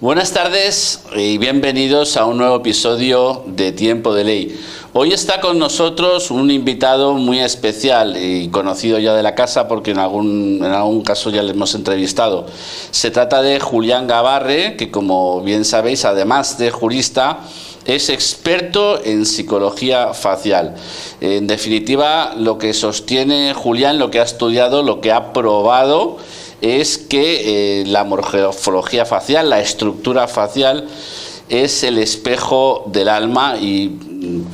Buenas tardes y bienvenidos a un nuevo episodio de Tiempo de Ley. Hoy está con nosotros un invitado muy especial y conocido ya de la casa porque en algún caso ya le hemos entrevistado. Se trata de Julián Gabarre, que como bien sabéis, además de jurista, es experto en psicología facial. En definitiva, lo que sostiene Julián, lo que ha estudiado, lo que ha probado, es que la morfología facial, la estructura facial, es el espejo del alma y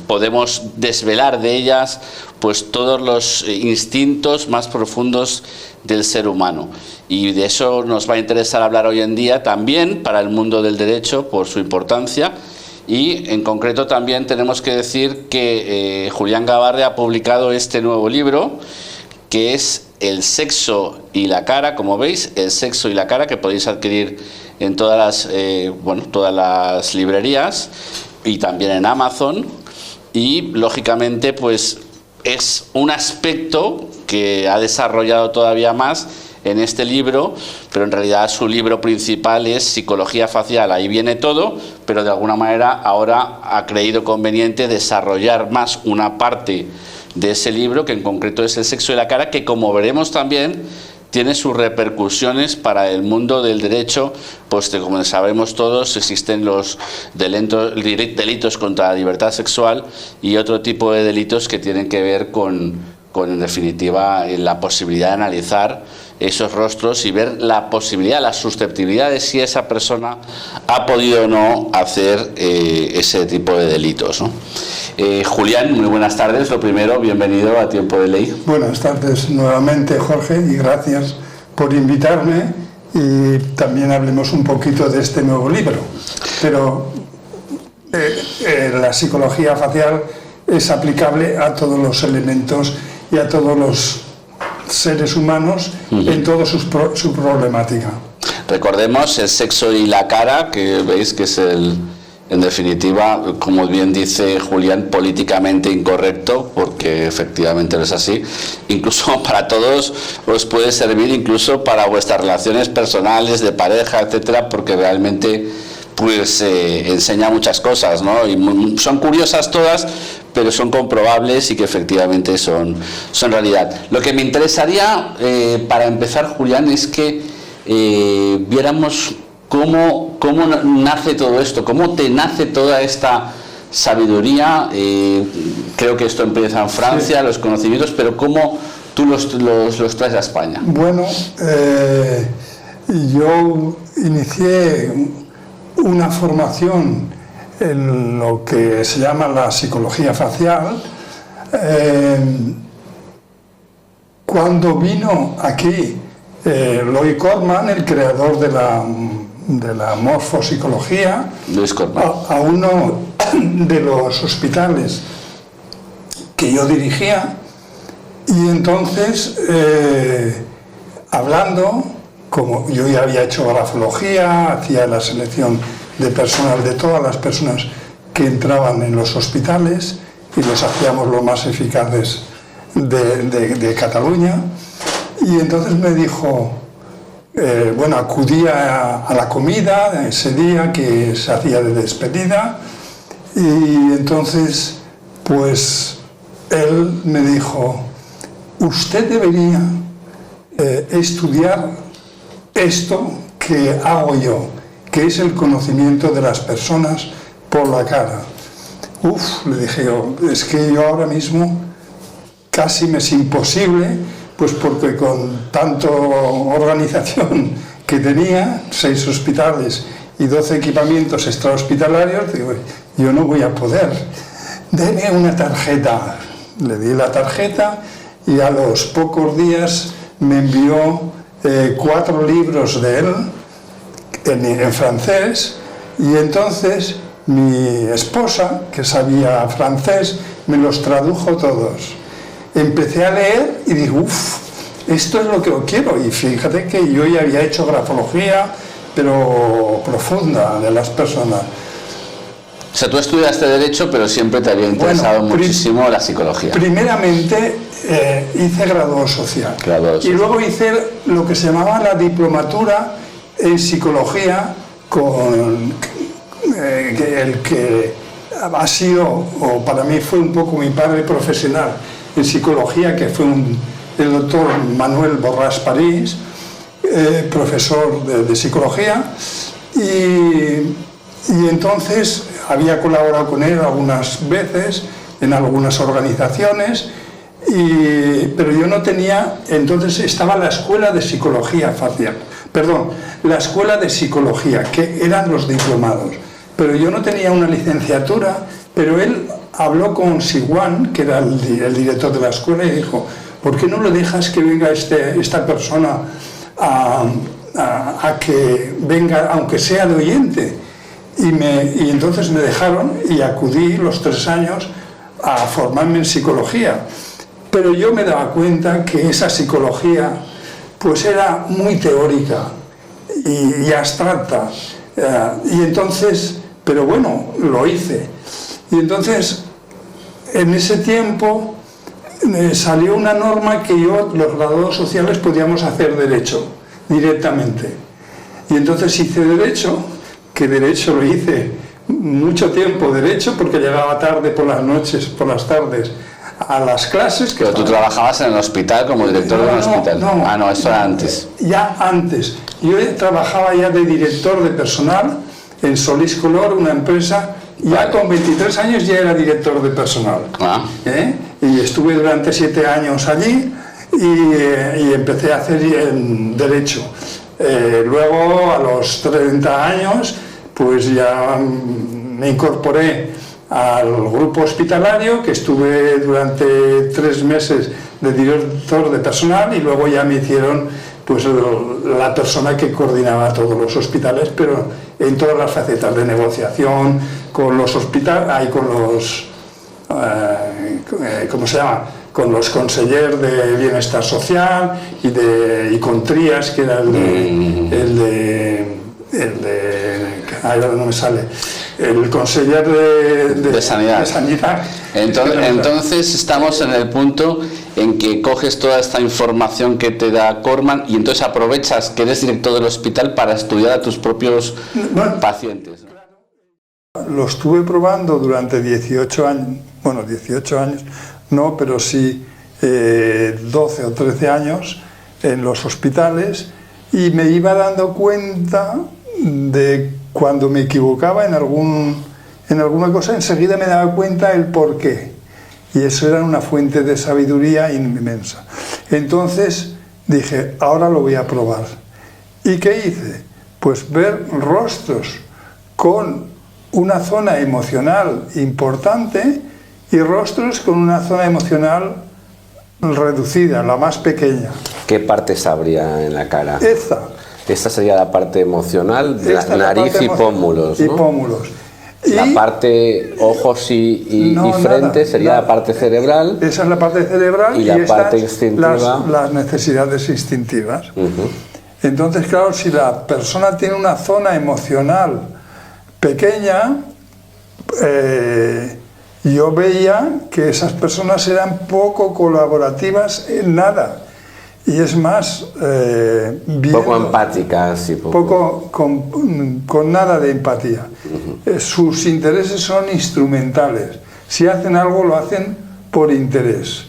podemos desvelar de ellas pues todos los instintos más profundos del ser humano. Y de eso nos va a interesar hablar hoy en día también para el mundo del derecho por su importancia. Y en concreto también tenemos que decir que Julián Gabarre ha publicado este nuevo libro, que es El sexo y la cara, como veis, El sexo y la cara, que podéis adquirir en todas las librerías y también en Amazon. Y lógicamente pues es un aspecto que ha desarrollado todavía más en este libro, pero en realidad su libro principal es Psicología Facial. Ahí viene todo, pero de alguna manera ahora ha creído conveniente desarrollar más una parte de ese libro, que en concreto es El sexo y la cara, que como veremos también tiene sus repercusiones para el mundo del derecho, pues que como sabemos todos existen los delitos contra la libertad sexual y otro tipo de delitos que tienen que ver con en definitiva la posibilidad de analizar esos rostros y ver la posibilidad, la susceptibilidad de si esa persona ha podido o no hacer ese tipo de delitos, ¿no? Julián, muy buenas tardes. Lo primero, bienvenido a Tiempo de Ley. Buenas tardes nuevamente, Jorge, y gracias por invitarme y también hablemos un poquito de este nuevo libro. Pero la psicología facial es aplicable a todos los elementos y a todos los seres humanos en toda su problemática. Recordemos El sexo y la cara, que veis que es en definitiva, como bien dice Julián, políticamente incorrecto, porque efectivamente no es así. Incluso para todos os puede servir, incluso para vuestras relaciones personales, de pareja, etcétera, porque realmente pues enseña muchas cosas, ¿no? Y son curiosas todas, pero son comprobables y que efectivamente son realidad. Lo que me interesaría para empezar, Julián, es que viéramos cómo nace todo esto, cómo te nace toda esta sabiduría. Creo que esto empieza en Francia, sí, los conocimientos, pero cómo tú los traes a España. Bueno, yo inicié una formación en lo que se llama la psicología facial cuando vino aquí Loïc Corman, el creador de la morfopsicología, a uno de los hospitales que yo dirigía, y entonces hablando, como yo ya había hecho grafología, hacía la selección de personal de todas las personas que entraban en los hospitales y los hacíamos lo más eficaces de Cataluña, y entonces me dijo, acudía a la comida ese día que se hacía de despedida, y entonces pues él me dijo, usted debería estudiar esto que hago yo, que es el conocimiento de las personas por la cara. Le dije yo, es que yo ahora mismo casi me es imposible, pues porque con tanta organización que tenía, 6 hospitales y 12 equipamientos extrahospitalarios, digo, yo no voy a poder. Deme una tarjeta. Le di la tarjeta y a los pocos días me envió 4 libros de él en francés, y entonces mi esposa, que sabía francés, me los tradujo todos. Empecé a leer y dije, esto es lo que quiero. Y fíjate que yo ya había hecho grafología, pero profunda, de las personas. O sea, tú estudiaste Derecho, pero siempre te había interesado muchísimo la psicología. Primeramente hice graduado social. Y luego hice lo que se llamaba la diplomatura en psicología con el que ha sido, o para mí fue un poco mi padre profesional en psicología, que fue el doctor Manuel Borràs París, profesor de psicología, y entonces había colaborado con él algunas veces en algunas organizaciones, pero yo no tenía, entonces estaba la escuela de psicología facial, perdón, la escuela de psicología, que eran los diplomados, pero yo no tenía una licenciatura, pero él habló con Siguan, que era el director de la escuela, y dijo, ¿por qué no le dejas que venga esta persona a que venga, aunque sea de oyente? Y entonces me dejaron y acudí los 3 años a formarme en psicología. Pero yo me daba cuenta que esa psicología pues era muy teórica y abstracta. Y entonces, pero bueno, lo hice. Y entonces, en ese tiempo salió una norma que los graduados sociales podíamos hacer derecho directamente. Y entonces hice derecho, que derecho lo hice mucho tiempo, derecho, porque llegaba tarde por las noches, por las tardes, a las clases. Pero tú trabajabas en el hospital como director de un hospital. No, eso era antes. Ya antes. Yo trabajaba ya de director de personal en Solís Color, una empresa. Ya con 23 años ya era director de personal. Y estuve durante 7 años allí y empecé a hacer derecho. Luego, a los 30 años, pues ya me incorporé al grupo hospitalario, que estuve durante 3 meses de director de personal, y luego ya me hicieron pues la persona que coordinaba todos los hospitales, pero en todas las facetas de negociación con los hospitales, con los ¿cómo se llama? Con los consellers de bienestar social y con Trías, que era ahora no me sale, el conseller de sanidad. Entonces estamos en el punto en que coges toda esta información que te da Corman y entonces aprovechas que eres director del hospital para estudiar a tus propios pacientes. Lo estuve probando durante 18 años, bueno, 18 años no, pero sí 12 o 13 años en los hospitales, y me iba dando cuenta de cuando me equivocaba en alguna cosa, enseguida me daba cuenta el porqué, y eso era una fuente de sabiduría inmensa. Entonces dije, ahora lo voy a probar. ¿Y qué hice? Pues ver rostros con una zona emocional importante y rostros con una zona emocional reducida, la más pequeña. ¿Qué partes habría en la cara? Esta sería la parte emocional, nariz y pómulos, ¿no? Y pómulos. La parte ojos y frente sería la parte cerebral. Esa es la parte cerebral y la parte instintiva. Las necesidades instintivas. Entonces, claro, si la persona tiene una zona emocional pequeña, yo veía que esas personas eran poco colaborativas en nada. Y es más, poco empáticas y poco con nada de empatía. Sus intereses son instrumentales. Si hacen algo, lo hacen por interés.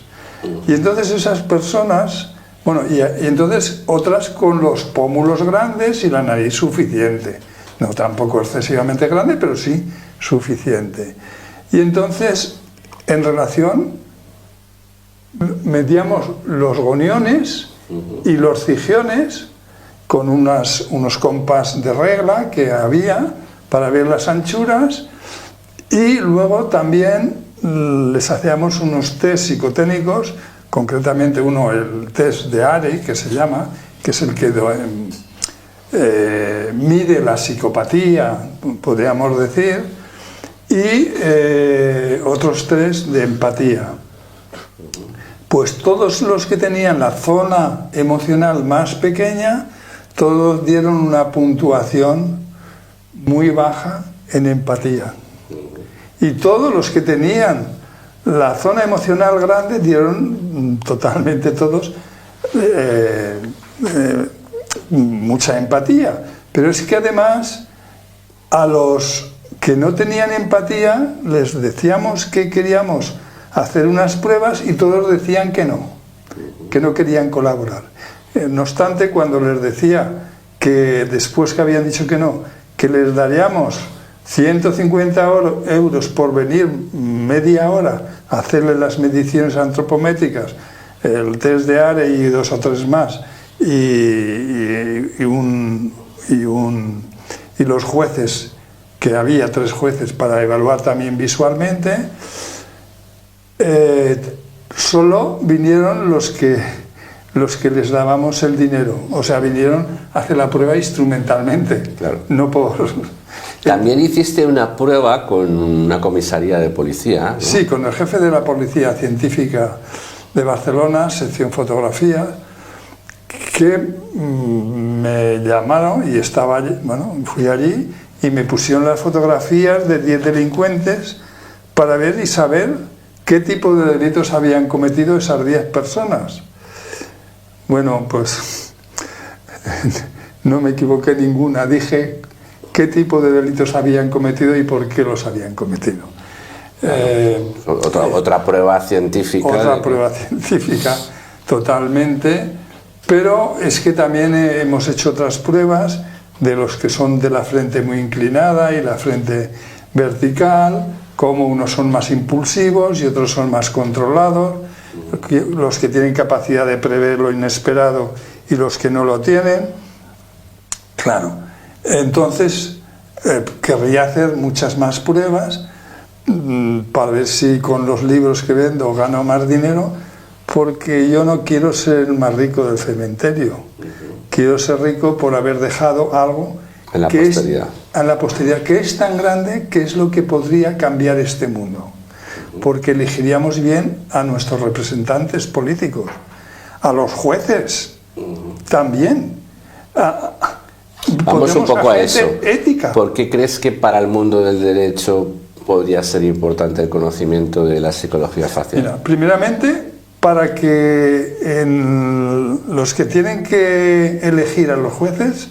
Y entonces esas personas, bueno, y entonces otras con los pómulos grandes y la nariz suficiente. No tampoco excesivamente grande, pero sí suficiente. Y entonces, en relación, metíamos los goniones y los cigiones con unos compás de regla que había para ver las anchuras, y luego también les hacíamos unos test psicotécnicos, concretamente uno, el test de ARE, que se llama, que es el que mide la psicopatía, podríamos decir, y otros 3 de empatía. Pues todos los que tenían la zona emocional más pequeña, todos dieron una puntuación muy baja en empatía. Y todos los que tenían la zona emocional grande dieron totalmente todos mucha empatía. Pero es que además A los que no tenían empatía les decíamos que queríamos hacer unas pruebas y todos decían que no querían colaborar. No obstante, cuando les decía que después que habían dicho que no, que les daríamos 150 euros por venir media hora a hacerle las mediciones antropométricas, el test de ARE y 2 o 3 más, y los jueces, que había 3 jueces para evaluar también visualmente, solo vinieron los que les dábamos el dinero, o sea, vinieron a hacer la prueba instrumentalmente, claro. No por... También hiciste una prueba con una comisaría de policía, ¿no? Sí, con el jefe de la Policía Científica de Barcelona, sección fotografía, que me llamaron y estaba allí, bueno, fui allí y me pusieron las fotografías de 10 delincuentes para ver y saber qué tipo de delitos habían cometido esas 10 personas. Bueno, pues no me equivoqué ninguna, dije qué tipo de delitos habían cometido y por qué los habían cometido. Otra prueba científica. Otra prueba científica, totalmente, pero es que también hemos hecho otras pruebas de los que son de la frente muy inclinada y la frente vertical, como unos son más impulsivos y otros son más controlados, los que tienen capacidad de prever lo inesperado y los que no lo tienen. Claro, entonces querría hacer muchas más pruebas para ver si con los libros que vendo gano más dinero, porque yo no quiero ser el más rico del cementerio. Quiero ser rico por haber dejado algo en la posteridad. En la posteridad, que es tan grande que es lo que podría cambiar este mundo. Porque elegiríamos bien a nuestros representantes políticos, a los jueces también. Vamos un poco a eso. Ética. ¿Por qué crees que para el mundo del derecho podría ser importante el conocimiento de la psicología facial? Mira, primeramente, para que los que tienen que elegir a los jueces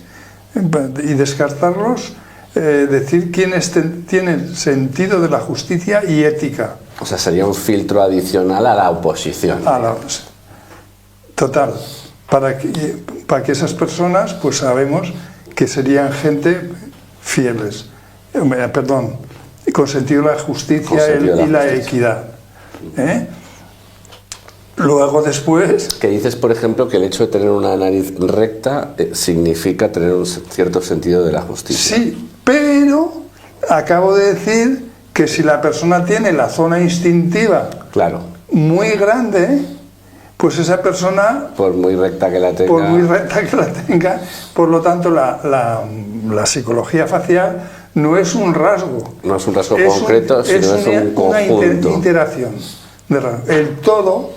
y descartarlos, decir quiénes tienen sentido de la justicia y ética. O sea, sería un filtro adicional a la oposición. Total. Para que esas personas, pues sabemos que serían gente fieles, con sentido de la justicia y la equidad. Luego después... Que dices, por ejemplo, que el hecho de tener una nariz recta significa tener un cierto sentido de la justicia. Sí, pero acabo de decir que si la persona tiene la zona instintiva muy grande, pues esa persona... Por muy recta que la tenga... Por lo tanto, la psicología facial no es un rasgo. No es un rasgo concreto, sino es un conjunto. Una interacción. El todo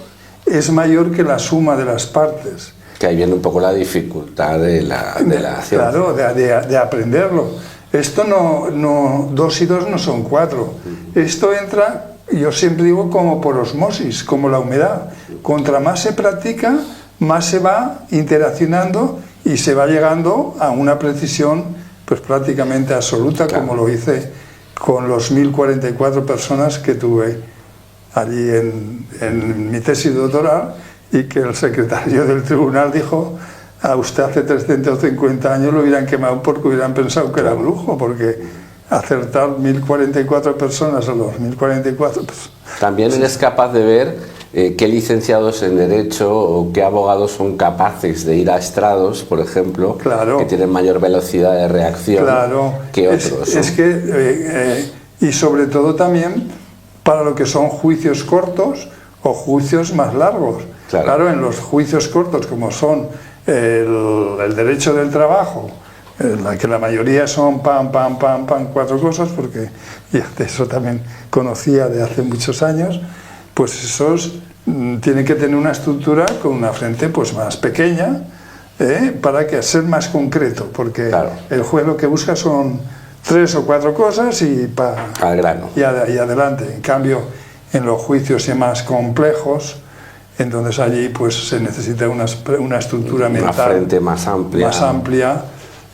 es mayor que la suma de las partes. Que ahí viene un poco la dificultad de la acción. Claro, de aprenderlo. Esto no 2 y 2 no son 4. Esto entra, yo siempre digo, como por osmosis, como la humedad. Contra más se practica, más se va interaccionando y se va llegando a una precisión pues prácticamente absoluta, como lo hice con los 1044 personas que tuve allí en mi tesis doctoral, y que el secretario del tribunal dijo: a usted hace 350 años lo hubieran quemado porque hubieran pensado que era brujo, porque acertar 1044 personas a los 1044... Pues, también eres capaz de ver qué licenciados en Derecho o qué abogados son capaces de ir a estrados, por ejemplo, que tienen mayor velocidad de reacción que otros. Es que, y sobre todo también para lo que son juicios cortos o juicios más largos. Claro, en los juicios cortos, como son el derecho del trabajo, que la mayoría son 4 cosas, porque ya de eso también conocía de hace muchos años, pues esos tienen que tener una estructura con una frente pues más pequeña, para que ser más concreto, porque el juez lo que busca son 3 o 4 cosas y al grano. Y adelante. En cambio, en los juicios ya más complejos, entonces allí pues se necesita una estructura mental, una frente más amplia.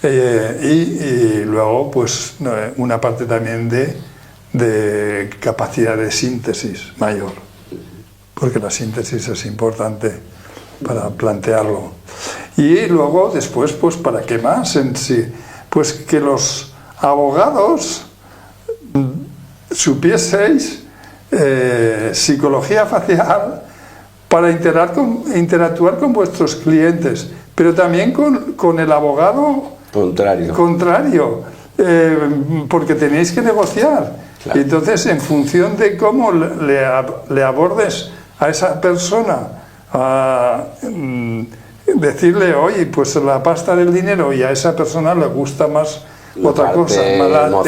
Y luego pues una parte también de capacidad de síntesis mayor, porque la síntesis es importante para plantearlo. Y luego después, pues ¿para qué más en sí? Pues que los abogados supieseis psicología facial para interactuar con vuestros clientes, pero también con el abogado contrario, porque tenéis que negociar. Claro. Y entonces, en función de cómo le abordes a esa persona, decirle, oye, pues la pasta del dinero, y a esa persona le gusta más otra cosa, más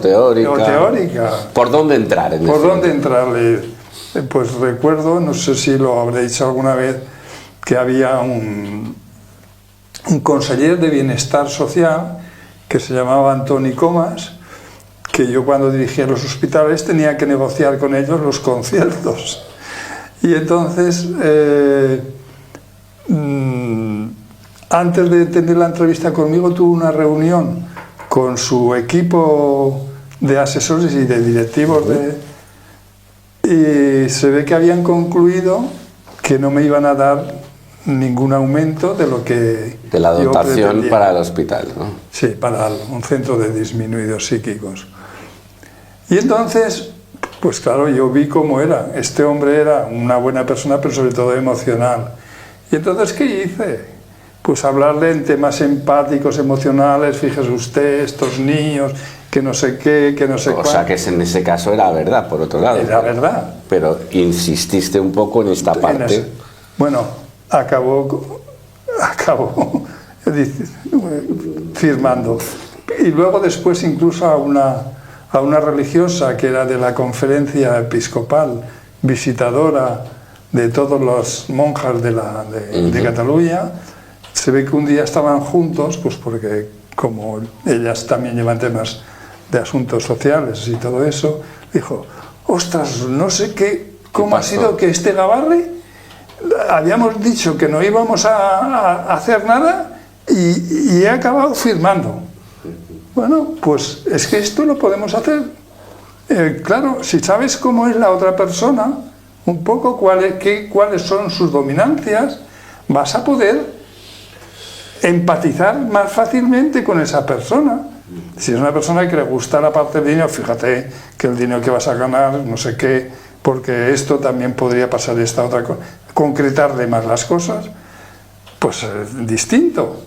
teórica. ¿Por dónde entrar? ¿Por dónde entrarle? Pues recuerdo, no sé si lo habré dicho alguna vez, que había un conseller de bienestar social que se llamaba Antoni Comas, que yo cuando dirigía los hospitales tenía que negociar con ellos los conciertos. Y entonces, antes de tener la entrevista conmigo, tuve una reunión con su equipo de asesores y de directivos y se ve que habían concluido que no me iban a dar ningún aumento de lo que de la dotación para el hospital, ¿no? Sí, para un centro de disminuidos psíquicos. Y entonces, pues claro, yo vi cómo era. Este hombre era una buena persona, pero sobre todo emocional. Y entonces, ¿qué hice? Pues hablarle en temas empáticos, emocionales, fíjese usted, estos niños, que no sé qué, que no sé cuál. O sea, que en ese caso era verdad, por otro lado. Era verdad. Pero insististe un poco en esta parte. Bueno, acabó firmando. Y luego después incluso a una religiosa que era de la conferencia episcopal, visitadora de todos los monjas de Cataluña, se ve que un día estaban juntos, pues porque como ellas también llevan temas de asuntos sociales y todo eso, dijo, ostras, no sé cómo ha sido que este Gabarre, habíamos dicho que no íbamos a hacer nada y he acabado firmando. Bueno, pues es que esto lo podemos hacer. Claro, si sabes cómo es la otra persona, un poco cuáles son sus dominancias, vas a poder empatizar más fácilmente con esa persona. Si es una persona que le gusta la parte del dinero, fíjate que el dinero que vas a ganar, no sé qué, porque esto también podría pasar esta otra cosa, concretarle más las cosas, pues distinto.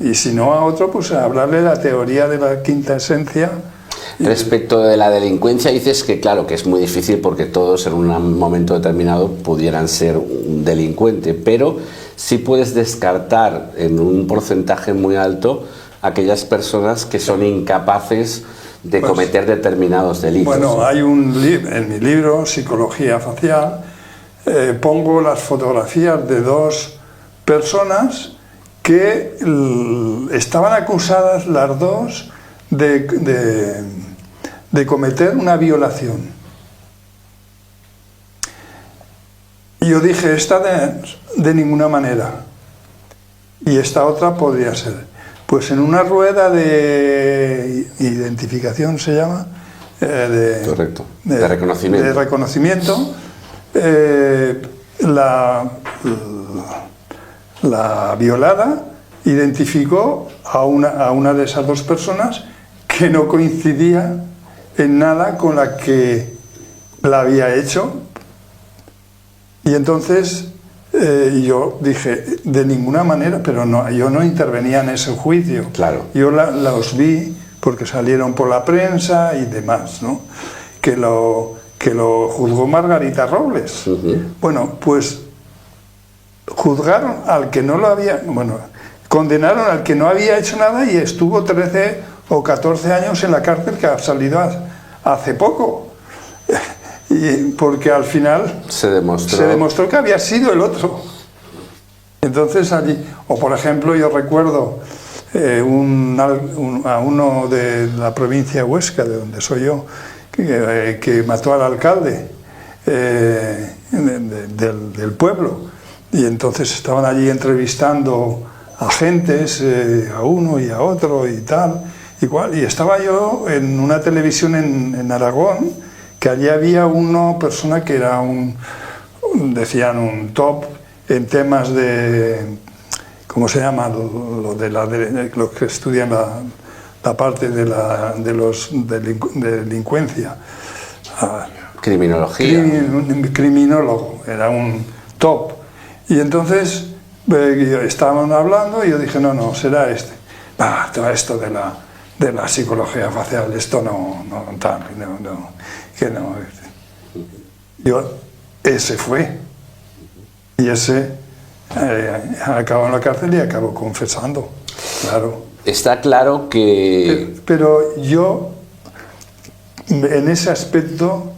Y si no a otro, pues hablarle de la teoría de la quinta esencia. Respecto de la delincuencia, dices que claro, que es muy difícil porque todos en un momento determinado pudieran ser un delincuente, pero sí puedes descartar en un porcentaje muy alto aquellas personas que son incapaces de cometer determinados delitos. Bueno, hay en mi libro, Psicología Facial, pongo las fotografías de dos personas que estaban acusadas las dos de cometer una violación. Y yo dije, esta de ninguna manera, y esta otra podría ser. Pues en una rueda de identificación se llama, correcto, de reconocimiento. De reconocimiento, la violada identificó a una de esas dos personas que no coincidía en nada con la que la había hecho. Y entonces yo dije, de ninguna manera, pero no, yo no intervenía en ese juicio. Claro. Yo los vi porque salieron por la prensa y demás, ¿no? Que lo juzgó Margarita Robles. Bueno, pues juzgaron al que no lo había, condenaron al que no había hecho nada y estuvo 13 o 14 años en la cárcel, que ha salido hace poco. Y porque al final se demostró que había sido el otro. Entonces allí, o por ejemplo, yo recuerdo a uno de la provincia de Huesca, de donde soy yo, que mató al alcalde del pueblo. Y entonces estaban allí entrevistando agentes, a uno y a otro y tal, igual. Y estaba yo en una televisión en Aragón, que allí había una persona que era decían un top en temas de, ¿cómo se llama? Lo que estudian la parte de delincuencia. Criminología. Criminólogo, era un top. Y entonces estaban hablando y yo dije, no, será este. Todo esto de la psicología facial, esto no. Ese fue. Y ese acabó en la cárcel y acabó confesando, claro. Está claro que... Pero yo, en ese aspecto,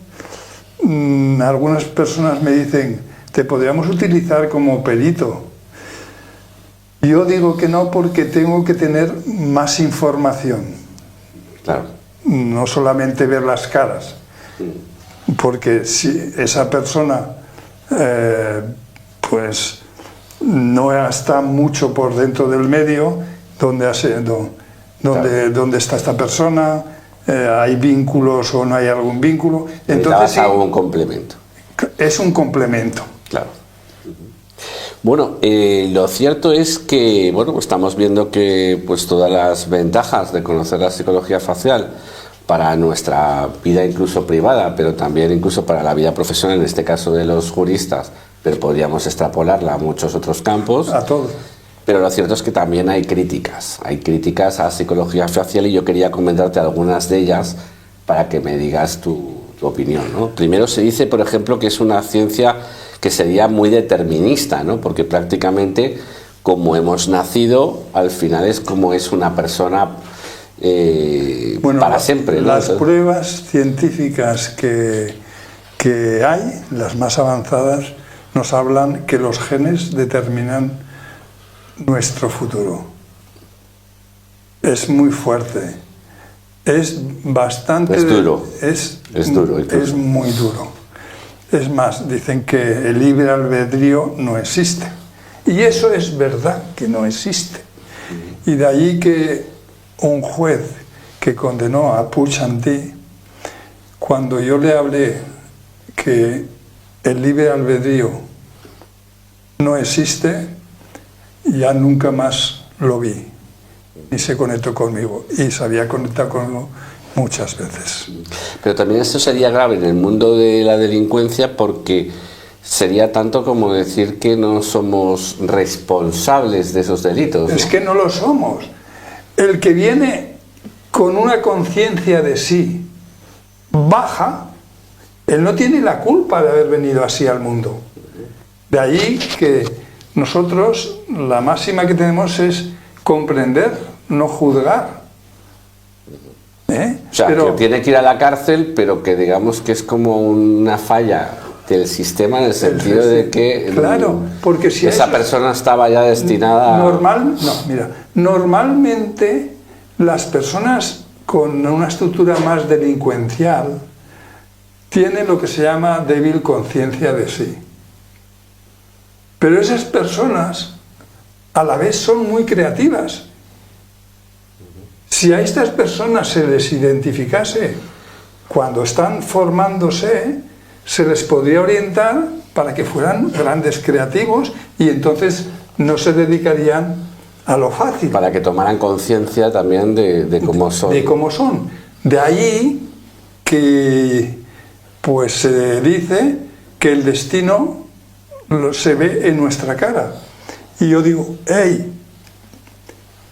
algunas personas me dicen, te podríamos utilizar como perito. Yo digo que no, porque tengo que tener más información. Claro. No solamente ver las caras. Porque si esa persona pues no está mucho por dentro del medio, ¿dónde está esta persona? ¿Hay vínculos o no hay algún vínculo? Entonces sí, algún complemento. Es un complemento. Claro. Bueno, lo cierto es que estamos viendo que pues todas las ventajas de conocer la psicología facial para nuestra vida incluso privada, pero también incluso para la vida profesional, en este caso de los juristas, pero podríamos extrapolarla a muchos otros campos. A todo. Pero lo cierto es que también hay críticas a psicología facial, y yo quería comentarte algunas de ellas para que me digas tu opinión, ¿no? Primero, se dice, por ejemplo, que es una ciencia que sería muy determinista, ¿no? Porque prácticamente como hemos nacido, al final es como es una persona para siempre, ¿no? Las pruebas científicas que hay, las más avanzadas, nos hablan que los genes determinan nuestro futuro. Es muy fuerte. Es bastante... Es duro. Es duro. Es muy duro. Es más, dicen que el libre albedrío no existe. Y eso es verdad, que no existe. Y de ahí que un juez que condenó a Puig-Antí, cuando yo le hablé que el libre albedrío no existe, ya nunca más lo vi, ni se conectó conmigo, y se había conectado conmigo muchas veces. Pero también esto sería grave en el mundo de la delincuencia, porque sería tanto como decir que no somos responsables de esos delitos, ¿no? Es que no lo somos. El que viene con una conciencia de sí baja, él no tiene la culpa de haber venido así al mundo. De ahí que nosotros, la máxima que tenemos es comprender, no juzgar. O sea, que tiene que ir a la cárcel, pero que digamos que es como una falla del sistema, en el sentido de que claro, porque si esa persona estaba ya destinada normalmente las personas con una estructura más delincuencial tienen lo que se llama débil conciencia de sí. Pero esas personas a la vez son muy creativas. Si a estas personas se les identificase cuando están formándose, se les podría orientar para que fueran grandes creativos, y entonces no se dedicarían a lo fácil. Para que tomaran conciencia también de cómo son. De cómo son. De ahí que pues se dice que el destino se ve en nuestra cara. Y yo digo, hey,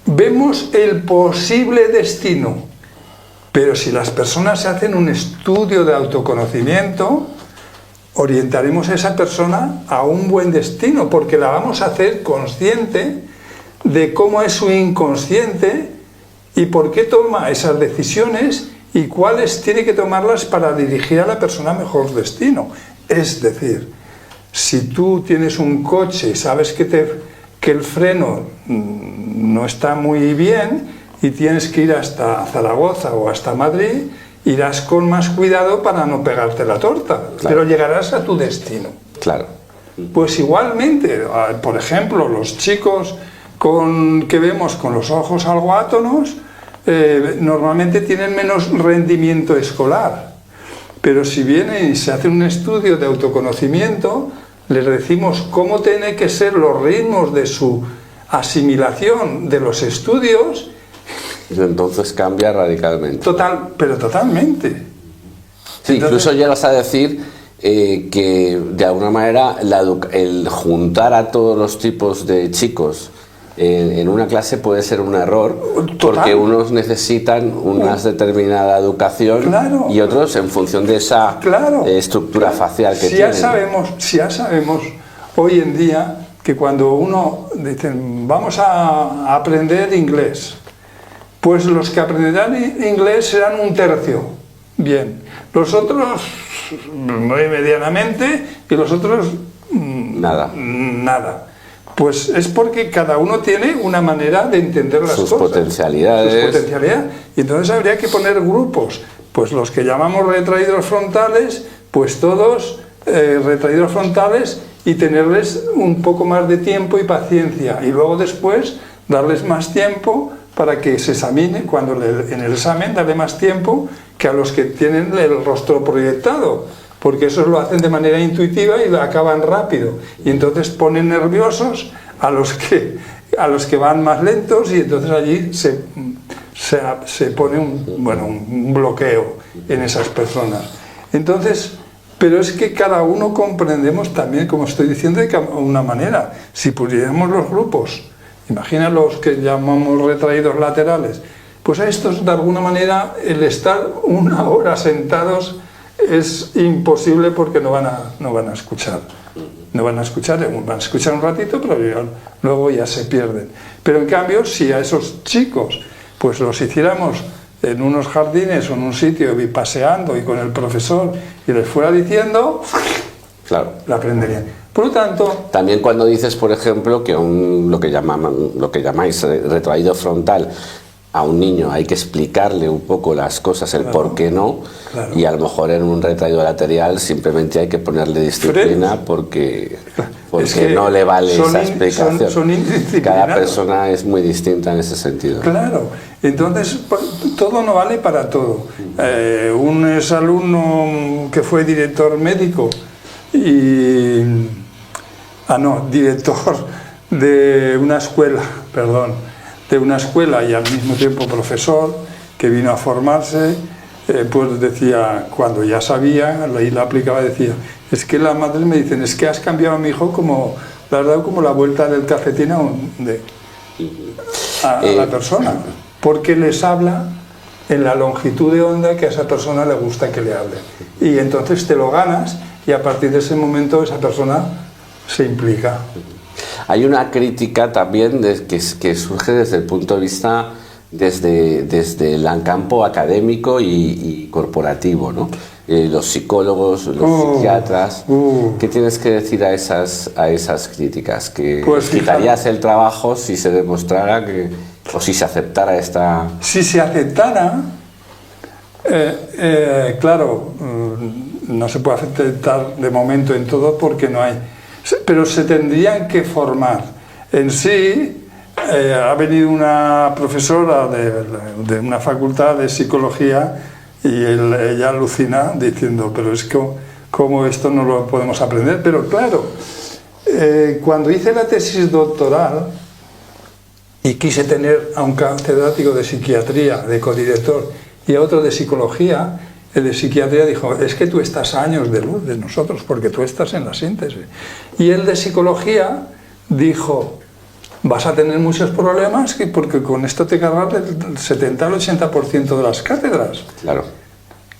vemos el posible destino, pero si las personas se hacen un estudio de autoconocimiento, orientaremos a esa persona a un buen destino, porque la vamos a hacer consciente de cómo es su inconsciente y por qué toma esas decisiones y cuáles tiene que tomarlas para dirigir a la persona a mejor destino. Es decir, si tú tienes un coche y sabes que el freno no está muy bien y tienes que ir hasta Zaragoza o hasta Madrid, irás con más cuidado para no pegarte la torta, claro, pero llegarás a tu destino. Claro. Pues igualmente, por ejemplo, los chicos que vemos con los ojos algo átonos, normalmente tienen menos rendimiento escolar. Pero si viene y se hace un estudio de autoconocimiento, les decimos cómo tienen que ser los ritmos de su asimilación de los estudios. Entonces cambia radicalmente. Pero totalmente. Sí, incluso llegas a decir que de alguna manera el juntar a todos los tipos de chicos en una clase puede ser un error. Total. Porque unos necesitan una determinada educación, claro, y otros en función de esa estructura facial que tienen. Ya sabemos hoy en día que cuando uno dice vamos a aprender inglés, pues los que aprenderán inglés serán un tercio. Bien, los otros muy medianamente y los otros nada. Pues es porque cada uno tiene una manera de entender las cosas. Sus potencialidades. Y entonces habría que poner grupos. Pues los que llamamos retraídos frontales, pues todos retraídos frontales, y tenerles un poco más de tiempo y paciencia. Y luego después darles más tiempo para que se examine. Cuando en el examen darle más tiempo que a los que tienen el rostro proyectado, porque esos lo hacen de manera intuitiva y lo acaban rápido, y entonces ponen nerviosos a los que van más lentos, y entonces allí se pone un bloqueo en esas personas. Entonces, pero es que cada uno comprendemos también, como estoy diciendo, de una manera. Si pusiéramos los grupos, imagina los que llamamos retraídos laterales, pues a estos de alguna manera el estar una hora sentados es imposible, porque no van a escuchar. Van a escuchar un ratito, pero luego ya se pierden. Pero en cambio, si a esos chicos pues los hiciéramos en unos jardines o en un sitio y paseando y con el profesor y les fuera diciendo, claro, lo aprenderían. Por lo tanto, también cuando dices, por ejemplo, que lo que llamáis retraído frontal, a un niño hay que explicarle un poco las cosas, el por qué no, y a lo mejor en un retraído lateral simplemente hay que ponerle disciplina porque es que no le vale esa explicación. Son Cada persona es muy distinta en ese sentido. Claro, entonces todo no vale para todo. Un exalumno que fue director médico director de una escuela, y al mismo tiempo profesor, que vino a formarse, pues decía, cuando ya sabía y la aplicaba, decía, es que las madres me dicen, es que has cambiado a mi hijo le has dado como la vuelta del cafetín a la persona, porque les habla en la longitud de onda que a esa persona le gusta que le hable, y entonces te lo ganas, y a partir de ese momento esa persona se implica. Hay una crítica también que surge desde el punto de vista, desde el campo académico y corporativo, ¿no? Los psicólogos, los psiquiatras. ¿Qué tienes que decir a esas críticas? ¿Que pues quitarías el trabajo si se demostrara o si se aceptara esta...? Si se aceptara, claro, no se puede aceptar de momento en todo porque no hay... Pero se tendrían que formar. En sí, ha venido una profesora de una facultad de psicología y ella alucina diciendo, pero es que ¿cómo esto no lo podemos aprender? Pero claro, cuando hice la tesis doctoral y quise tener a un catedrático de psiquiatría, de codirector, y a otro de psicología, el de psiquiatría dijo, es que tú estás a años de luz de nosotros, porque tú estás en la síntesis. Y el de psicología dijo, vas a tener muchos problemas porque con esto te cargas el 70 al 80% de las cátedras.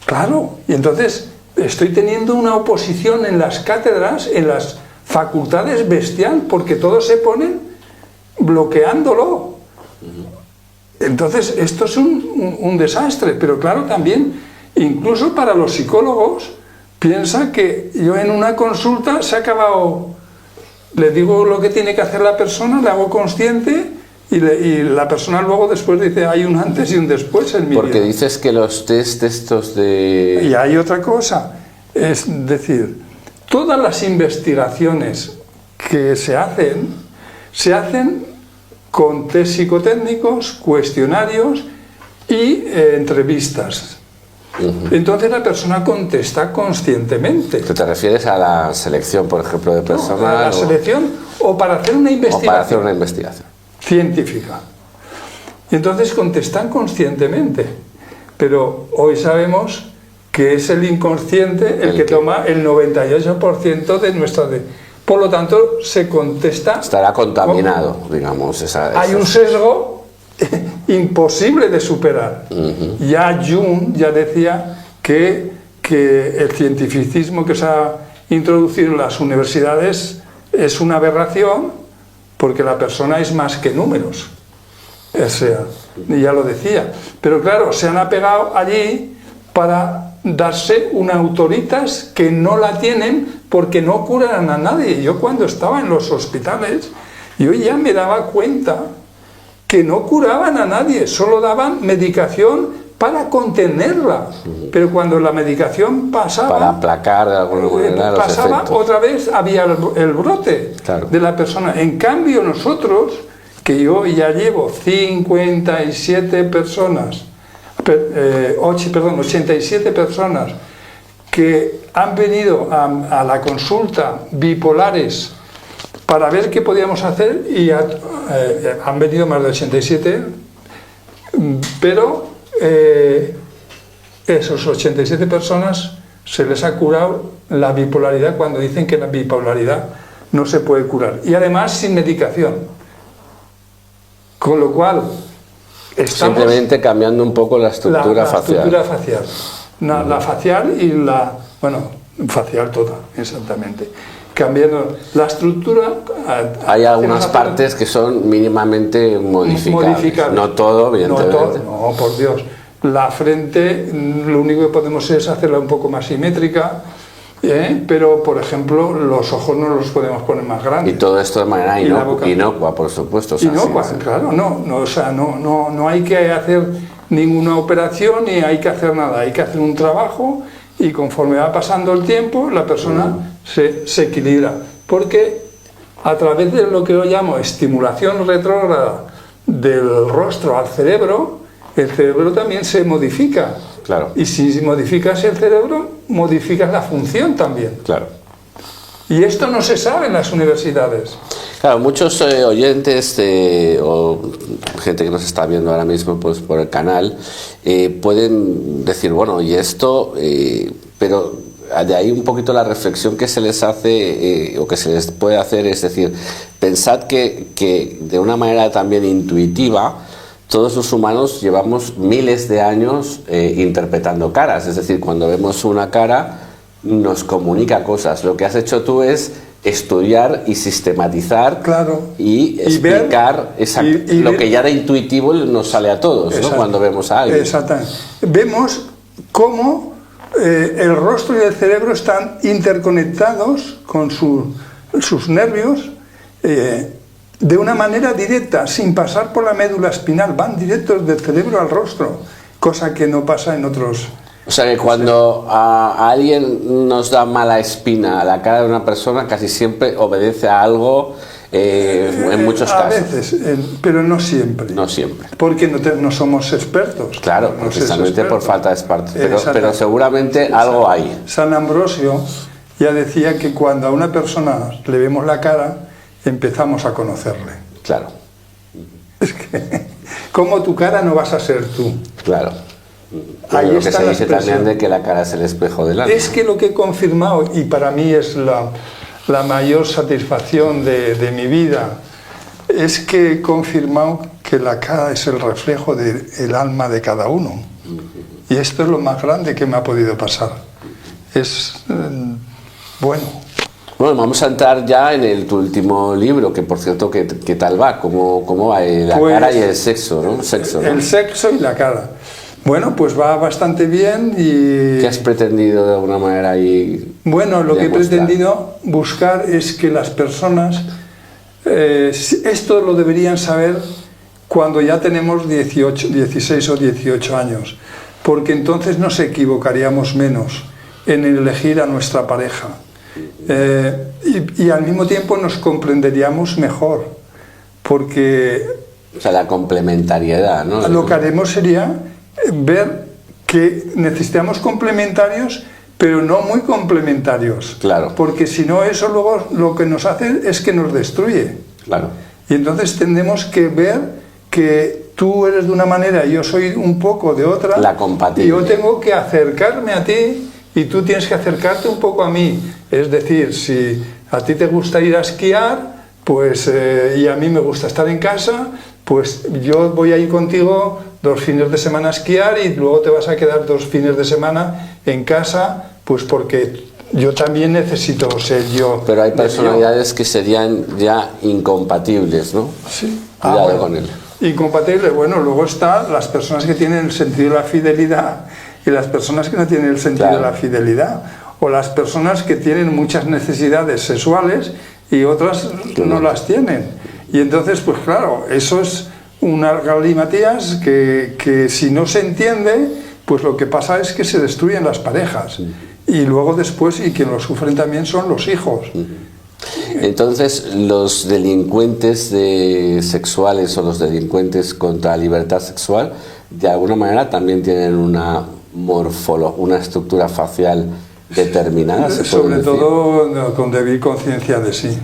Claro, y entonces estoy teniendo una oposición en las cátedras, en las facultades bestial, porque todos se ponen bloqueándolo. Entonces esto es un desastre, pero claro, también... Incluso para los psicólogos, piensa que yo en una consulta se ha acabado, le digo lo que tiene que hacer la persona, le hago consciente y la persona luego después dice, hay un antes y un después en mi vida. Porque dices que los test estos de... Y hay otra cosa, es decir, todas las investigaciones que se hacen con test psicotécnicos, cuestionarios y entrevistas. Entonces la persona contesta conscientemente. ¿Tú te refieres a la selección, por ejemplo, de personas? No, a la selección o para hacer una investigación. O para hacer una investigación. Científica. Y entonces contestan conscientemente. Pero hoy sabemos que es el inconsciente el que toma el 98% de nuestra... Por lo tanto, se contesta... Estará contaminado, digamos. Hay un sesgo imposible de superar. Ya Jung ya decía que el cientificismo que se ha introducido en las universidades es una aberración porque la persona es más que números. O sea, ya lo decía. Pero claro, se han apegado allí para darse una autoritas que no la tienen porque no curan a nadie. Yo cuando estaba en los hospitales, yo ya me daba cuenta que no curaban a nadie, solo daban medicación para contenerla. Pero cuando la medicación pasaba... Para aplacar de alguna manera pasaba, los efectos. Otra vez había el brote de la persona. En cambio nosotros, que yo ya llevo 57 personas, 87 personas que han venido a la consulta bipolares para ver qué podíamos hacer y han venido más de 87, pero esos 87 personas se les ha curado la bipolaridad cuando dicen que la bipolaridad no se puede curar. Y además sin medicación. Con lo cual... Simplemente cambiando un poco la estructura facial. La estructura facial. La facial y la... Bueno, facial toda, exactamente. Cambiando la estructura... Hay algunas partes que son mínimamente modificables. No todo, evidentemente. No todo, no, por Dios. La frente, lo único que podemos es hacerla un poco más simétrica, pero, por ejemplo, los ojos no los podemos poner más grandes. Y todo esto de manera inocua, por supuesto. Inocua, claro, no hay que hacer ninguna operación ni hay que hacer nada. Hay que hacer un trabajo y conforme va pasando el tiempo, la persona se equilibra. Porque a través de lo que yo llamo estimulación retrógrada del rostro al cerebro, el cerebro también se modifica. Claro. Y si modificas el cerebro, modificas la función también. Claro. Y esto no se sabe en las universidades. Claro, muchos oyentes o gente que nos está viendo ahora mismo pues, por el canal pueden decir, bueno, y esto, pero de ahí un poquito la reflexión que se les hace o que se les puede hacer, es decir, pensad que de una manera también intuitiva, todos los humanos llevamos miles de años interpretando caras, es decir, cuando vemos una cara nos comunica cosas. Lo que has hecho tú es estudiar y sistematizar y explicar lo que ya de intuitivo nos sale a todos, ¿no? Cuando vemos a alguien. Exactamente. Vemos cómo el rostro y el cerebro están interconectados con sus nervios de una manera directa, sin pasar por la médula espinal, van directos del cerebro al rostro, cosa que no pasa en otros... O sea que cuando a alguien nos da mala espina a la cara de una persona, casi siempre obedece a algo, en muchos casos. A veces, pero no siempre. No siempre. Porque no somos expertos. Claro, precisamente por falta de expertos. Pero seguramente algo hay. San Ambrosio ya decía que cuando a una persona le vemos la cara, empezamos a conocerle. Claro. Es que, como tu cara no vas a ser tú. Claro. Ahí lo que se dice también de que la cara es el espejo del alma. Es que lo que he confirmado, y para mí es la mayor satisfacción de mi vida, es que he confirmado que la cara es el reflejo del alma de cada uno. Y esto es lo más grande que me ha podido pasar. Es bueno. Bueno, vamos a entrar ya en tu último libro, que por cierto, ¿qué tal va? ¿Cómo va? La cara y el sexo, ¿no? El sexo y la cara. Bueno, pues va bastante bien y... ¿Qué has pretendido de alguna manera ahí? Bueno, lo que he pretendido buscar es que las personas, esto lo deberían saber cuando ya tenemos 16 o 18 años, porque entonces nos equivocaríamos menos en elegir a nuestra pareja. Y al mismo tiempo nos comprenderíamos mejor, porque O sea, la complementariedad, ¿no? Lo que haremos sería ver que necesitamos complementarios, pero no muy complementarios. Claro. Porque si no, eso luego lo que nos hace es que nos destruye. Claro. Y entonces tenemos que ver que tú eres de una manera y yo soy un poco de otra. La compatibilidad. Y yo tengo que acercarme a ti y tú tienes que acercarte un poco a mí. Es decir, si a ti te gusta ir a esquiar, pues, y a mí me gusta estar en casa, pues yo voy a ir contigo 2 fines de semana a esquiar y luego te vas a quedar 2 fines de semana en casa, pues porque yo también necesito ser yo. Pero hay personalidades que serían ya incompatibles, ¿no? Sí. Cuidado Bueno, con él. Incompatible. Bueno, luego están las personas que tienen el sentido de la fidelidad y las personas que no tienen el sentido de la fidelidad. O las personas que tienen muchas necesidades sexuales y otras no las tienen. Y entonces, pues claro, eso es una galimatías que si no se entiende, pues lo que pasa es que se destruyen las parejas. Y luego después, y quien lo sufren también son los hijos. Entonces, los delincuentes sexuales o los delincuentes contra la libertad sexual, de alguna manera también tienen una una estructura facial determinada. Sobre todo con débil conciencia de sí.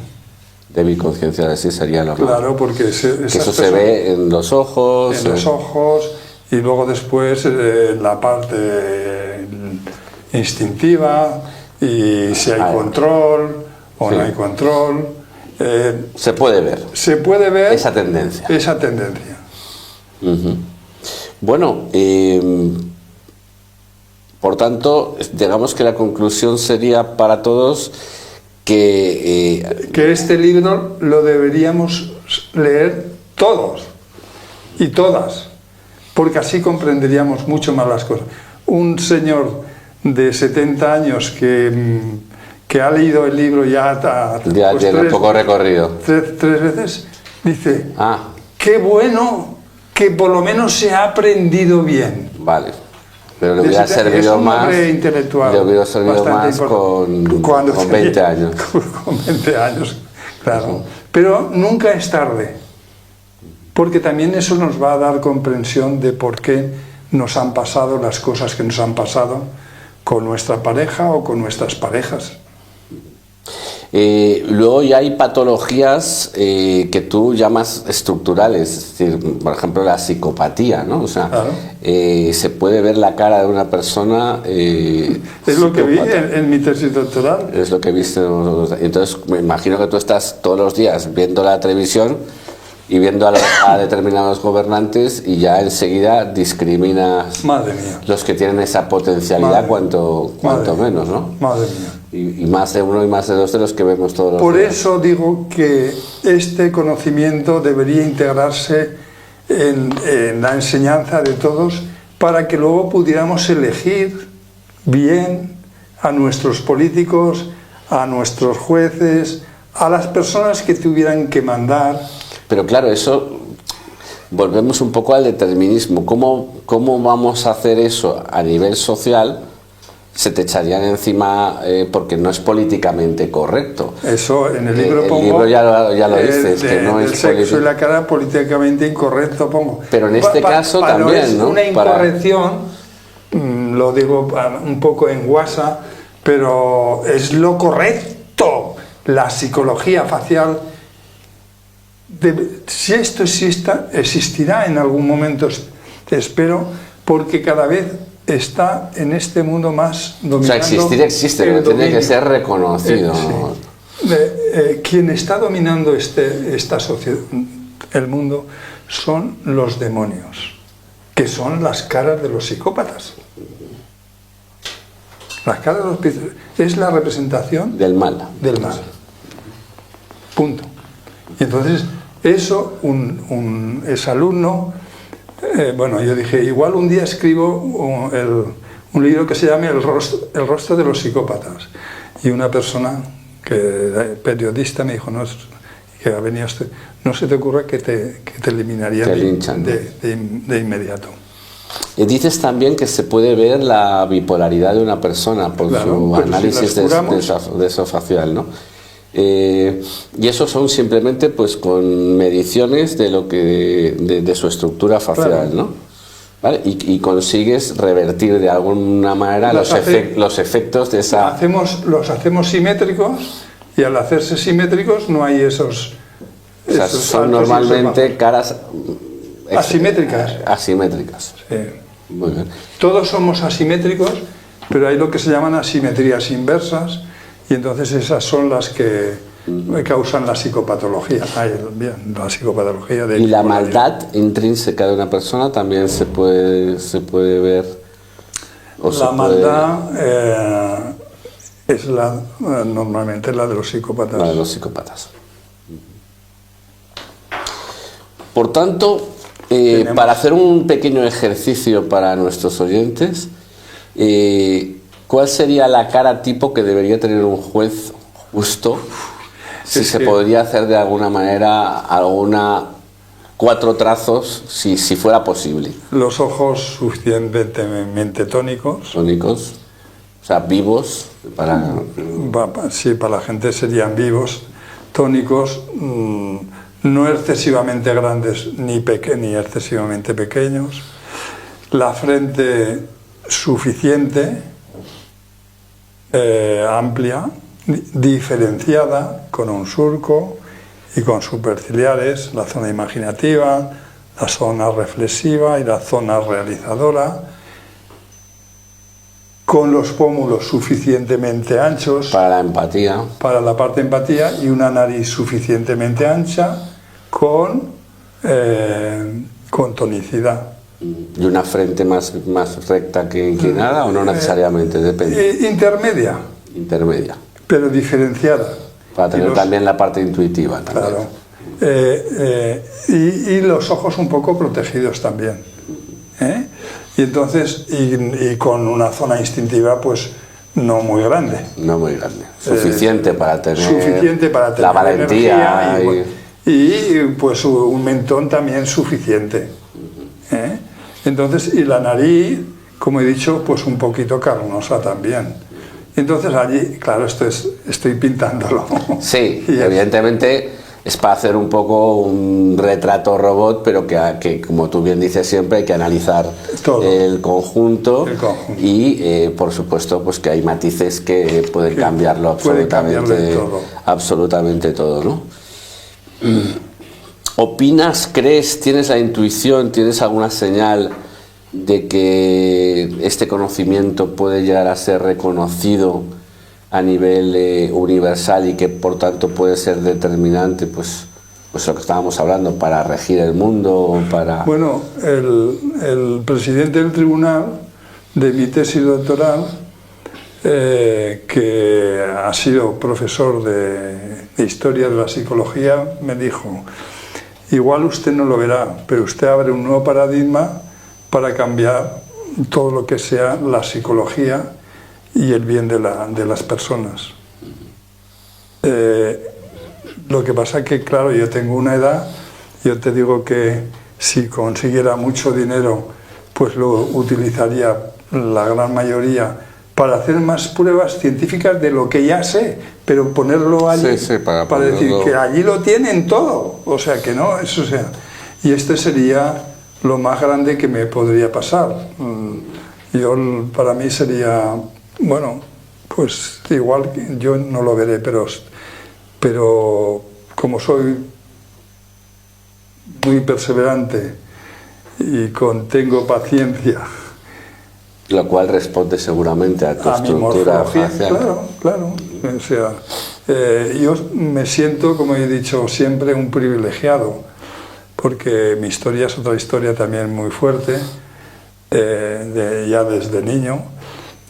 Débil conciencia de sí sería lo Claro, porque eso se ve en los ojos. En los ojos y luego después en la parte instintiva y si hay control o no hay control. Se puede ver. Se puede ver esa tendencia. Esa tendencia. Bueno, por tanto, digamos que la conclusión sería para todos que este libro lo deberíamos leer todos y todas, porque así comprenderíamos mucho más las cosas. Un señor de 70 años que ha leído el libro ya tiene poco recorrido. Tres veces, dice, qué bueno que por lo menos se ha aprendido bien. Vale. Pero le hubiera servido más, le hubiera servido más con 20 años. Con 20 años, claro. Pero nunca es tarde, porque también eso nos va a dar comprensión de por qué nos han pasado las cosas que nos han pasado con nuestra pareja o con nuestras parejas. Luego ya hay patologías que tú llamas estructurales, es decir, por ejemplo la psicopatía, ¿no? O sea, claro. Se puede ver la cara de una persona. Es lo que vi en mi tesis doctoral. Es lo que viste. Entonces me imagino que tú estás todos los días viendo la televisión y viendo a determinados gobernantes y ya enseguida discriminas los que tienen esa potencialidad cuanto menos, ¿no? Madre mía. Y más de uno y más de dos de los que vemos todos los días. Por eso digo que este conocimiento debería integrarse en la enseñanza de todos para que luego pudiéramos elegir bien a nuestros políticos, a nuestros jueces, a las personas que tuvieran que mandar. Pero claro, eso, volvemos un poco al determinismo. ¿Cómo vamos a hacer eso a nivel social? Se te echarían encima porque no es políticamente correcto. Eso en el libro pongo. El libro ya lo dices, que no es el sexo y la cara políticamente incorrecto pongo. Pero en este caso también, es una incorrección, lo digo un poco en guasa, pero es lo correcto. La psicología facial, si esto existirá en algún momento, espero, porque cada vez está en este mundo más dominando. O sea, existe, pero tiene que ser reconocido. Sí. Quien está dominando esta sociedad, el mundo, son los demonios, que son las caras de los psicópatas. Las caras de los es la representación del mal. Del mal. Punto. Y entonces, eso, ese alumno. Bueno, yo dije, igual un día escribo un libro que se llame El rostro de los psicópatas. Y una persona, periodista, me dijo, no, que ha venido no se te ocurra que te eliminarían de inmediato. Y dices también que se puede ver la bipolaridad de una persona por su análisis de eso facial, ¿no? Y eso son simplemente pues con mediciones de lo que de su estructura facial, claro, ¿no? ¿Vale? Y consigues revertir de alguna manera los efectos de esa... Los hacemos simétricos, y al hacerse simétricos no hay esos... O sea, son normalmente caras... asimétricas. Asimétricas. Sí. Muy bien. Todos somos asimétricos, pero hay lo que se llaman asimetrías inversas, y entonces esas son las que causan la psicopatología. Bien, la psicopatología de... Y la maldad intrínseca de una persona también se puede ver. La maldad es normalmente la de los psicópatas. La de los psicópatas. Por tanto, para hacer un pequeño ejercicio para nuestros oyentes, ¿cuál sería la cara tipo que debería tener un juez justo? Si se podría hacer de alguna manera 4 trazos, si fuera posible. Los ojos suficientemente tónicos. Tónicos, o sea, vivos. Sí, para la gente serían vivos, tónicos, no excesivamente grandes ni excesivamente pequeños. La frente suficiente, amplia, diferenciada, con un surco y con superciliares, la zona imaginativa, la zona reflexiva y la zona realizadora, con los pómulos suficientemente anchos para la empatía, para la parte de empatía, y una nariz suficientemente ancha con tonicidad. ¿Y una frente más recta que inclinada o no necesariamente? Depende. Intermedia. Intermedia. Pero diferenciada. Para tener también la parte intuitiva. También. Claro. Y los ojos un poco protegidos también. Y entonces, y con una zona instintiva, pues no muy grande. No muy grande. Suficiente para tener la valentía. Y pues un mentón también suficiente. Entonces, y la nariz, como he dicho, pues un poquito carnosa también. Entonces allí, claro, estoy pintándolo. Sí, evidentemente es para hacer un poco un retrato robot, pero que como tú bien dices siempre, hay que analizar el conjunto. Y por supuesto pues que hay matices que pueden cambiarlo absolutamente todo, ¿no? ¿Opinas, crees, tienes la intuición, tienes alguna señal de que este conocimiento puede llegar a ser reconocido a nivel universal y que por tanto puede ser determinante, pues lo que estábamos hablando, para regir el mundo o para... Bueno, el presidente del tribunal de mi tesis doctoral, que ha sido profesor de historia de la psicología, me dijo: igual usted no lo verá, pero usted abre un nuevo paradigma para cambiar todo lo que sea la psicología y el bien de las personas. Lo que pasa es que, claro, yo tengo una edad, yo te digo que si consiguiera mucho dinero, pues lo utilizaría la gran mayoría para hacer más pruebas científicas de lo que ya sé, pero ponerlo allí, para decir que allí lo tienen todo, o sea que no, eso sea. Y este sería lo más grande que me podría pasar. Para mí sería, bueno, pues igual yo no lo veré, pero como soy muy perseverante y tengo paciencia, lo cual responde seguramente a tu estructura facial. Claro. O sea, yo me siento, como he dicho siempre, un privilegiado, porque mi historia es otra historia también muy fuerte, ya desde niño,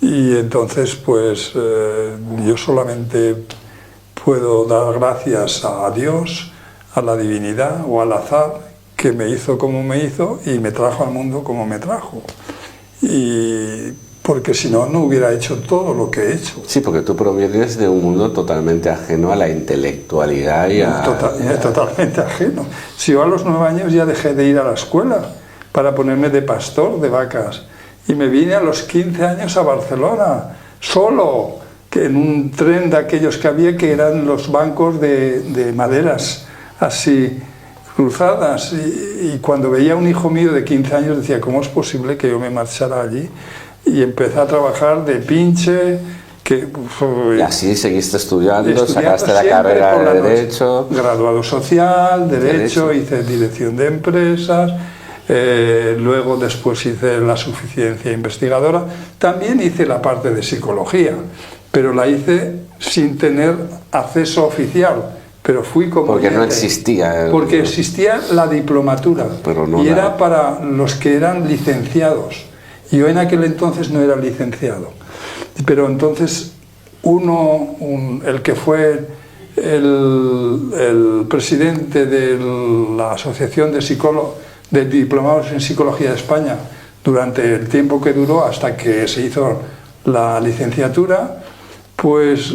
y entonces pues yo solamente puedo dar gracias a Dios, a la divinidad o al azar, que me hizo como me hizo y me trajo al mundo como me trajo. Y porque si no, no hubiera hecho todo lo que he hecho. Sí, porque tú provienes de un mundo totalmente ajeno a la intelectualidad y totalmente ajeno. Si yo a los 9 años ya dejé de ir a la escuela para ponerme de pastor de vacas, y me vine a los 15 años a Barcelona, solo, en un tren de aquellos que había, que eran los bancos de maderas así cruzadas, y cuando veía a un hijo mío de 15 años decía, ¿cómo es posible que yo me marchara allí? Y empecé a trabajar de pinche. Y así seguiste estudiando, sacaste la carrera de Derecho. Graduado social, Derecho, hice Dirección de Empresas, luego después hice la suficiencia investigadora, también hice la parte de Psicología, pero la hice sin tener acceso oficial, pero fui como... Porque no existía... Porque existía la diplomatura, pero no era para los que eran licenciados. Yo en aquel entonces no era licenciado. Pero entonces el que fue el presidente de la Asociación de Diplomados en Psicología de España durante el tiempo que duró hasta que se hizo la licenciatura, pues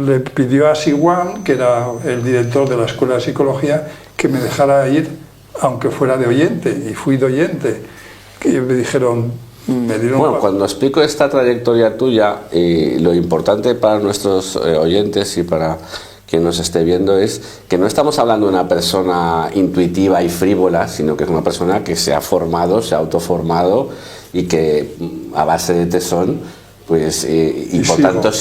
le pidió a Siwan, que era el director de la Escuela de Psicología, que me dejara ir, aunque fuera de oyente, y fui de oyente. Y me dijeron... Bueno, cuando explico esta trayectoria tuya, lo importante para nuestros oyentes y para quien nos esté viendo es que no estamos hablando de una persona intuitiva y frívola, sino que es una persona que se ha formado, se ha autoformado y que a base de tesón, pues, y por tanto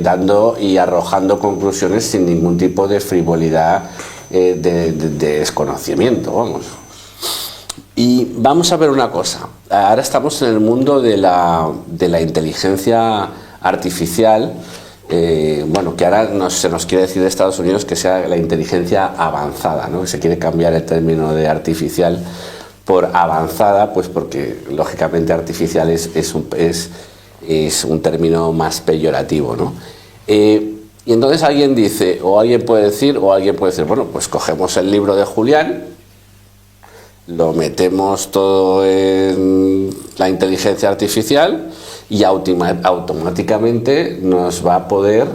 dando y arrojando conclusiones sin ningún tipo de frivolidad, de desconocimiento, vamos. Y vamos a ver una cosa, ahora estamos en el mundo de la inteligencia artificial, bueno, que ahora se nos quiere decir de Estados Unidos que sea la inteligencia avanzada, ¿no? Que se quiere cambiar el término de artificial por avanzada, pues porque lógicamente artificial es un término más peyorativo, ¿no? Y entonces alguien dice, o alguien puede decir, bueno, pues cogemos el libro de Julián, lo metemos todo en la inteligencia artificial y automáticamente nos va a poder,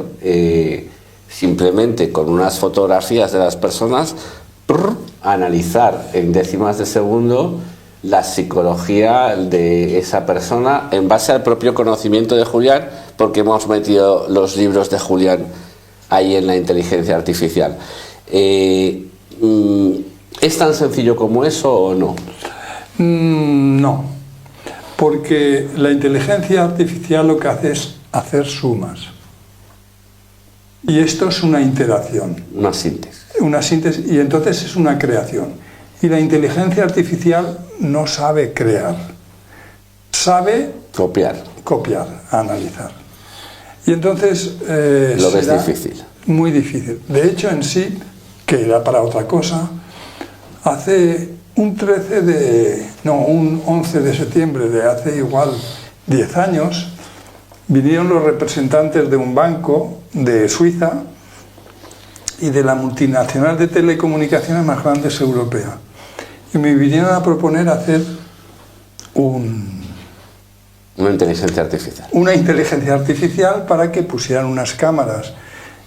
simplemente con unas fotografías de las personas, analizar en décimas de segundo la psicología de esa persona en base al propio conocimiento de Julián, porque hemos metido los libros de Julián ahí en la inteligencia artificial. ¿Es tan sencillo como eso o no? No, porque la inteligencia artificial lo que hace es hacer sumas. Y esto es una interacción. Una síntesis. Una síntesis, y entonces es una creación. Y la inteligencia artificial no sabe crear, sabe copiar, analizar. Y entonces lo ves difícil. Muy difícil. De hecho, en sí, que era para otra cosa, hace un 11 de septiembre de hace igual 10 años, vinieron los representantes de un banco de Suiza y de la multinacional de telecomunicaciones más grande europea. Y me vinieron a proponer hacer una inteligencia artificial. Una inteligencia artificial para que pusieran unas cámaras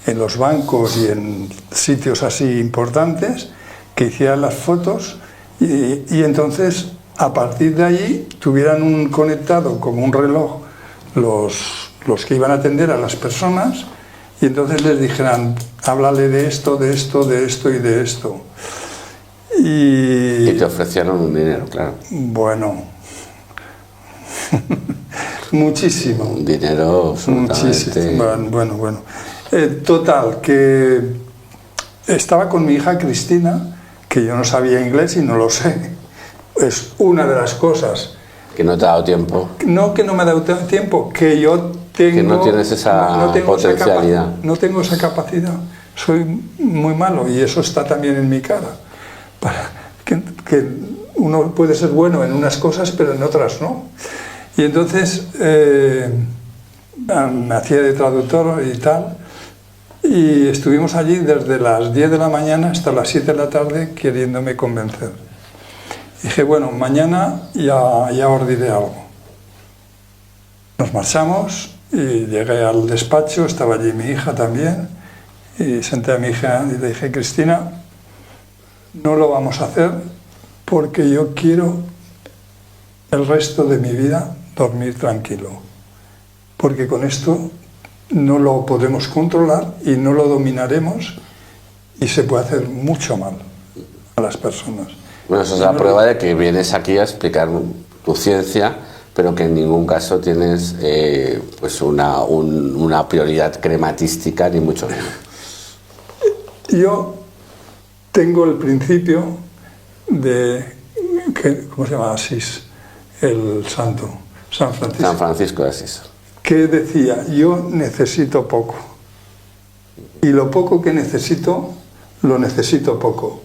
en los bancos y en sitios así importantes, que hicieran las fotos y entonces a partir de allí tuvieran un conectado como un reloj los que iban a atender a las personas, y entonces les dijeran, háblale de esto, de esto, de esto y de esto. Y te ofrecieron un dinero, claro. Bueno, muchísimo. Un dinero absolutamente... Muchísimo. Bueno. Total, que estaba con mi hija Cristina, que yo no sabía inglés y no lo sé. Es una de las cosas. Que no te ha dado tiempo. No, que no me ha dado tiempo, que yo tengo... Que no tienes esa potencialidad. No tengo esa capacidad. Soy muy malo y eso está también en mi cara. Que uno puede ser bueno en unas cosas, pero en otras no. Y entonces me hacía de traductor y tal. Y estuvimos allí desde las 10 de la mañana hasta las 7 de la tarde queriéndome convencer. Dije, bueno, mañana ya os diré algo. Nos marchamos y llegué al despacho, estaba allí mi hija también, y senté a mi hija y le dije, Cristina, no lo vamos a hacer porque yo quiero el resto de mi vida dormir tranquilo. Porque con esto no lo podremos controlar y no lo dominaremos y se puede hacer mucho mal a las personas. Bueno, eso es la prueba de que vienes aquí a explicar tu ciencia, pero que en ningún caso tienes pues una prioridad crematística, ni mucho menos. Yo tengo el principio de, ¿cómo se llama? Asís, el santo, San Francisco. San Francisco de Asís. Que decía, yo necesito poco. Y lo poco que necesito, lo necesito poco.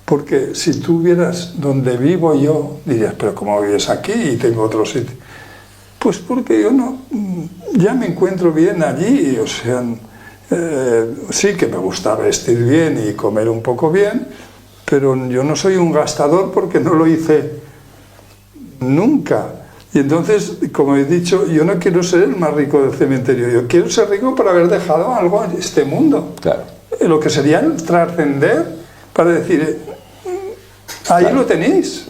Porque si tú vieras donde vivo yo, dirías, pero ¿cómo vives aquí y tengo otro sitio? Pues porque yo no, ya me encuentro bien allí, o sea, sí que me gusta vestir bien y comer un poco bien, pero yo no soy un gastador porque no lo hice nunca. Y entonces, como he dicho, yo no quiero ser el más rico del cementerio, yo quiero ser rico por haber dejado algo en este mundo. Claro. Lo que sería el trascender para decir, ahí claro. Lo tenéis.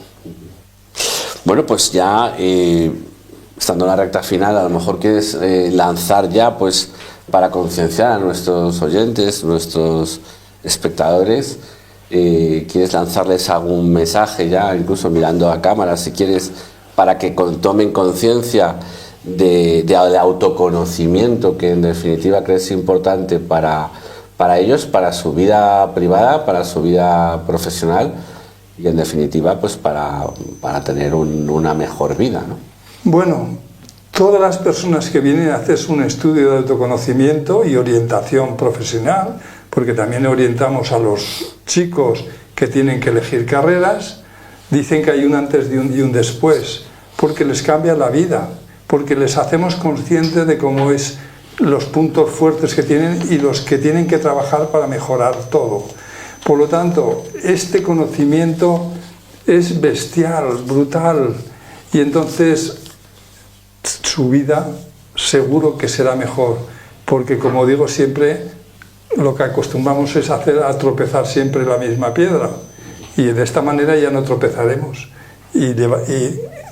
Bueno, pues ya, estando en la recta final, a lo mejor quieres lanzar ya, pues, para concienciar a nuestros oyentes, nuestros espectadores, quieres lanzarles algún mensaje ya, incluso mirando a cámara, si quieres, para que tomen conciencia de autoconocimiento, que en definitiva crees importante para ellos, para su vida privada, para su vida profesional y en definitiva pues para tener una mejor vida, ¿no? Bueno, todas las personas que vienen a hacerse un estudio de autoconocimiento y orientación profesional, porque también orientamos a los chicos que tienen que elegir carreras, dicen que hay un antes y un después, porque les cambia la vida, porque les hacemos conscientes de cómo es los puntos fuertes que tienen y los que tienen que trabajar para mejorar todo. Por lo tanto, este conocimiento es bestial, brutal, y entonces su vida seguro que será mejor, porque como digo siempre, lo que acostumbramos es a tropezar siempre la misma piedra, y de esta manera ya no tropezaremos y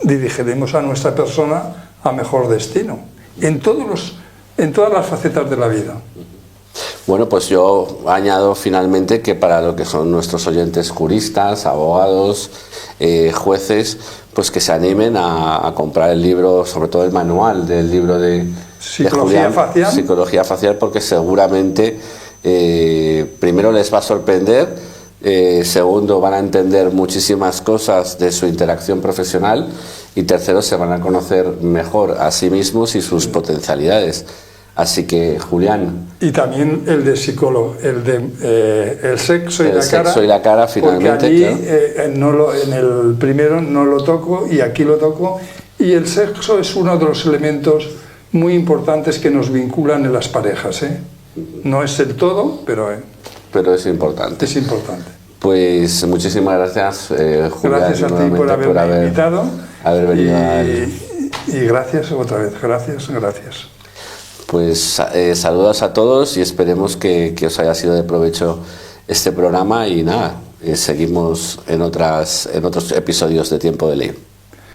dirigiremos a nuestra persona a mejor destino, en todas las facetas de la vida. Bueno, pues yo añado finalmente que para lo que son nuestros oyentes juristas, abogados, jueces, pues que se animen a comprar el libro, sobre todo el manual del libro de Psicología Facial. Psicología Facial, porque seguramente primero les va a sorprender, segundo van a entender muchísimas cosas de su interacción profesional y tercero se van a conocer mejor a sí mismos y sus potencialidades. Así que, Julián. Y también el de psicólogo, el de el sexo y la cara. El sexo y la cara, finalmente. Porque allí en el primero no lo toco y aquí lo toco. Y el sexo es uno de los elementos muy importantes que nos vinculan en las parejas, ¿eh? No es el todo, pero es importante. Es importante. Pues muchísimas gracias, Julián. Gracias a ti por haberme invitado. Haber venido y gracias otra vez. Gracias. Pues saludos a todos y esperemos que os haya sido de provecho este programa y nada, seguimos en otros episodios de Tiempo de Ley.